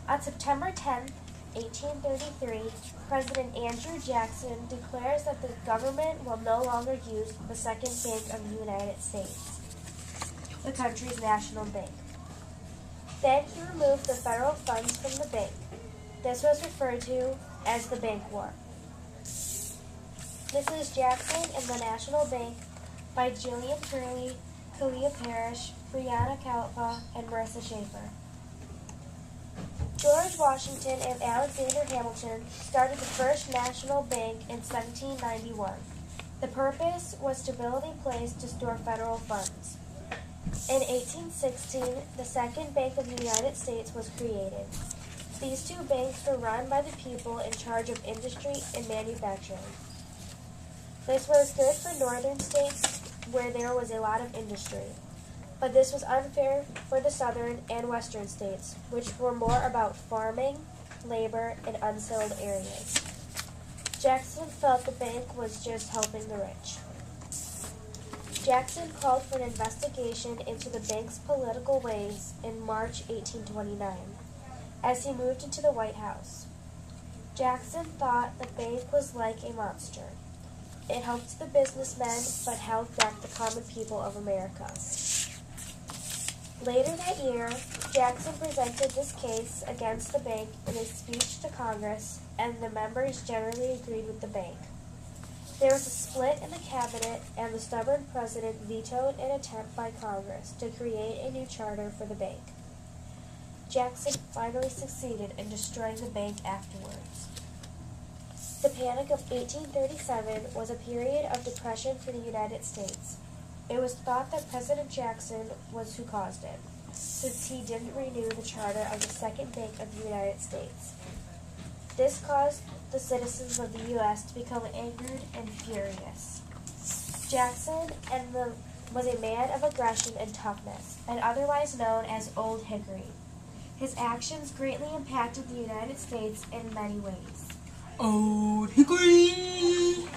On September 10, 1833, President Andrew Jackson declares that the government will no longer use the Second Bank of the United States, the country's national bank. Then he removed the federal funds from the bank. This was referred to as the Bank War. Mrs. Jackson and the National Bank by Gillian, Kallyah, Briana, Kallyah, and Martha Schaefer. George Washington and Alexander Hamilton started the first national bank in 1791. The purpose was to build a place to store federal funds. In 1816, the Second Bank of the United States was created. These two banks were run by the people in charge of industry and manufacturing. This was good for northern states where there was a lot of industry, but this was unfair for the southern and western states, which were more about farming, labor, and unsettled areas. Jackson felt the bank was just helping the rich. Jackson called for an investigation into the bank's political ways in March 1829, as he moved into the White House. Jackson thought the bank was like a monster. It helped the businessmen, but held back the common people of America. Later that year, Jackson presented this case against the bank in a speech to Congress, and the members generally agreed with the bank. There was a split in the cabinet, and the stubborn president vetoed an attempt by Congress to create a new charter for the bank. Jackson finally succeeded in destroying the bank afterwards. The Panic of 1837 was a period of depression for the United States. It was thought that President Jackson was who caused it, since he didn't renew the charter of the Second Bank of the United States. This caused the citizens of the U.S. to become angered and furious. Jackson was a man of aggression and toughness, and otherwise known as Old Hickory. His actions greatly impacted the United States in many ways. Old Hickory!